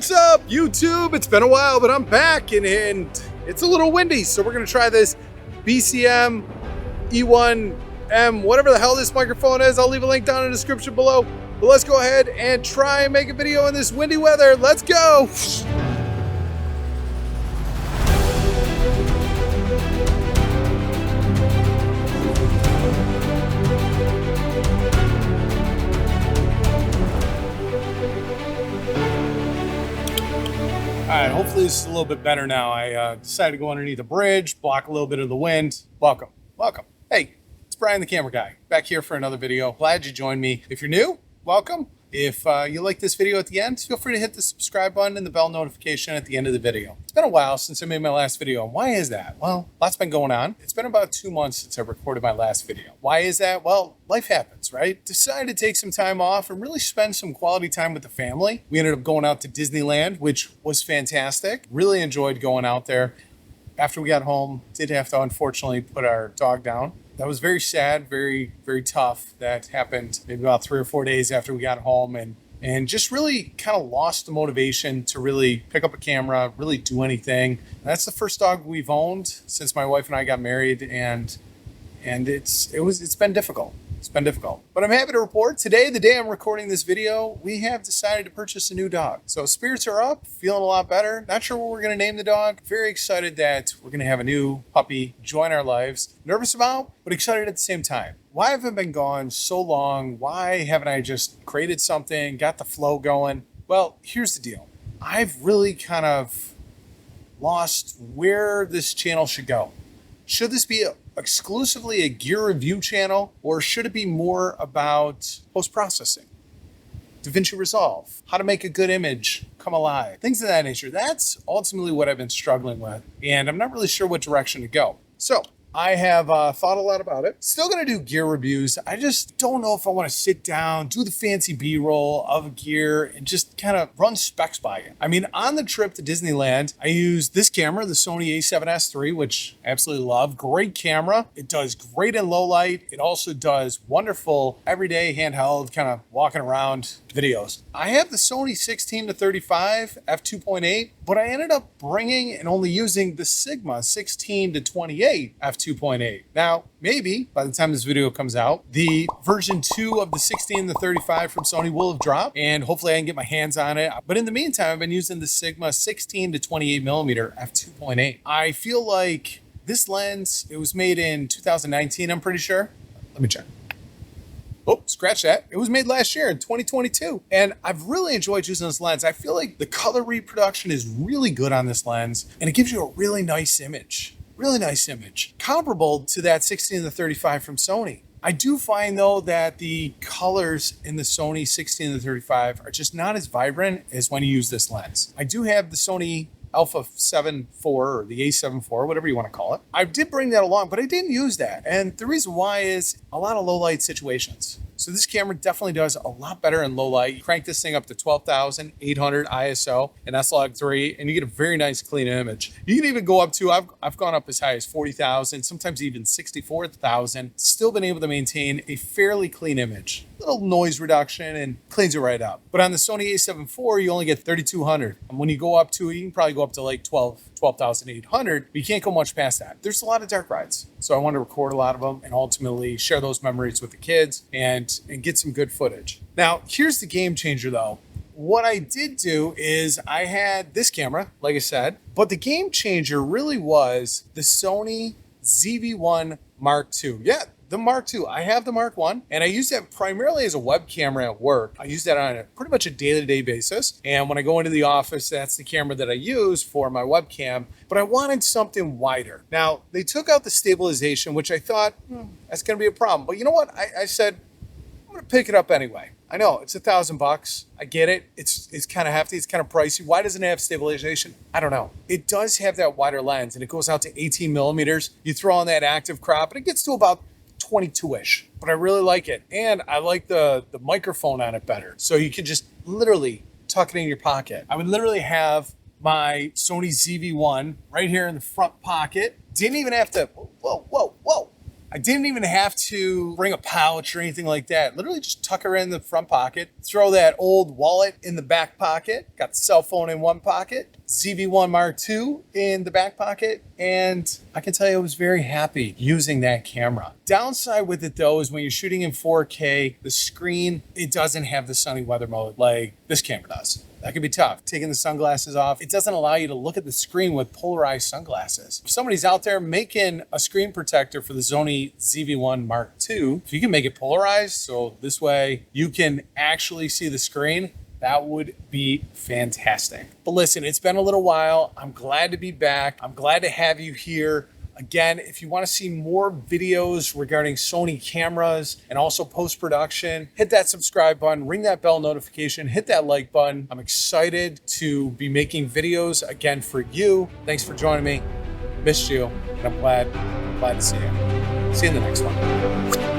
What's up, YouTube? It's been a while, but I'm back and it's a little windy, so we're gonna try this BCM E1M, whatever the hell this microphone is. I'll leave a link down in the description below. But let's go ahead and try and make a video in this windy weather. Let's go. All right, hopefully this is a little bit better now. I decided to go underneath the bridge, block a little bit of the wind. Welcome. Hey, it's Brian the camera guy, back here for another video. Glad you joined me. If you're new, welcome. If you like this video at the end, feel free to hit the subscribe button and the bell notification at the end of the video. It's been a while since I made my last video. Why is that? Well, lots been going on. It's been about 2 months since I recorded my last video. Why is that? Well, life happens, right? Decided to take some time off and really spend some quality time with the family. We ended up going out to Disneyland, which was fantastic. Really enjoyed going out there. After we got home, did have to unfortunately put our dog down. That was very sad, very, very tough. That happened maybe about 3 or 4 days after we got home and just really kind of lost the motivation to really pick up a camera, really do anything. And that's the first dog we've owned since my wife and I got married, and it's been difficult. It's been difficult, but I'm happy to report today, the day I'm recording this video, we have decided to purchase a new dog. So spirits are up, feeling a lot better. Not sure what we're going to name the dog. Very excited that we're going to have a new puppy join our lives. Nervous about, but excited at the same time. Why have I been gone so long? Why haven't I just created something, got the flow going? Well, here's the deal. I've really kind of lost where this channel should go. Should this be exclusively a gear review channel, or should it be more about post-processing, DaVinci Resolve, how to make a good image come alive, things of that nature? That's ultimately what I've been struggling with, and I'm not really sure what direction to go. So I have thought a lot about it. Still going to do gear reviews. I just don't know if I want to sit down, do the fancy B-roll of gear, and just kind of run specs by it. I mean, on the trip to Disneyland, I used this camera, the Sony A7S III, which I absolutely love. Great camera. It does great in low light. It also does wonderful everyday handheld kind of walking around videos. I have the Sony 16-35 f2.8, but I ended up bringing and only using the Sigma 16-28 f2.8. Now, maybe by the time this video comes out, the version 2 of the 16-35 from Sony will have dropped, and hopefully I can get my hands on it. But in the meantime, I've been using the Sigma 16-28 millimeter f2.8. I feel like this lens, it was made in 2019, I'm pretty sure. Let me check. Oh, scratch that. It was made last year in 2022. And I've really enjoyed using this lens. I feel like the color reproduction is really good on this lens, and it gives you a really nice image. Really nice image. Comparable to that 16-35 from Sony. I do find though that the colors in the Sony 16-35 are just not as vibrant as when you use this lens. I do have the Sony Alpha 7 IV or the A7 IV, whatever you want to call it. I did bring that along, but I didn't use that. And the reason why is a lot of low light situations. So this camera definitely does a lot better in low light. You crank this thing up to 12,800 ISO and S-Log3, and you get a very nice clean image. You can even go up to, I've gone up as high as 40,000, sometimes even 64,000. Still been able to maintain a fairly clean image. Little noise reduction and cleans it right up. But on the Sony A7 IV, you only get 3,200. And when you go up to it, you can probably go up to like 12,800, but you can't go much past that. There's a lot of dark rides. So I want to record a lot of them and ultimately share those memories with the kids and get some good footage. Now, here's the game changer though. What I did do is I had this camera, like I said, but the game changer really was the Sony ZV-1 Mark II. Yeah, the Mark II. I have the Mark I, and I use that primarily as a web camera at work. I use that on a pretty much a day-to-day basis. And when I go into the office, that's the camera that I use for my webcam. But I wanted something wider. Now, they took out the stabilization, which I thought, that's going to be a problem. But you know what? I said, I'm going to pick it up anyway. I know it's $1,000. I get it. It's kind of hefty. It's kind of pricey. Why doesn't it have stabilization? I don't know. It does have that wider lens, and it goes out to 18 millimeters. You throw on that active crop, and it gets to about 22-ish, but I really like it. And I like the microphone on it better. So you can just literally tuck it in your pocket. I would literally have my Sony ZV-1 right here in the front pocket. Didn't even have to, whoa. I didn't even have to bring a pouch or anything like that. Literally just tuck her in the front pocket, throw that old wallet in the back pocket, got the cell phone in one pocket, ZV-1 Mark II in the back pocket, and I can tell you I was very happy using that camera. Downside with it though is when you're shooting in 4K, the screen, it doesn't have the sunny weather mode like this camera does. That could be tough. Taking the sunglasses off, it doesn't allow you to look at the screen with polarized sunglasses. If somebody's out there making a screen protector for the Sony ZV-1 Mark II, if you can make it polarized, so this way you can actually see the screen, that would be fantastic. But listen, it's been a little while. I'm glad to be back. I'm glad to have you here. Again, if you want to see more videos regarding Sony cameras and also post-production, hit that subscribe button, ring that bell notification, hit that like button. I'm excited to be making videos again for you. Thanks for joining me. Missed you, and I'm glad to see you. See you in the next one.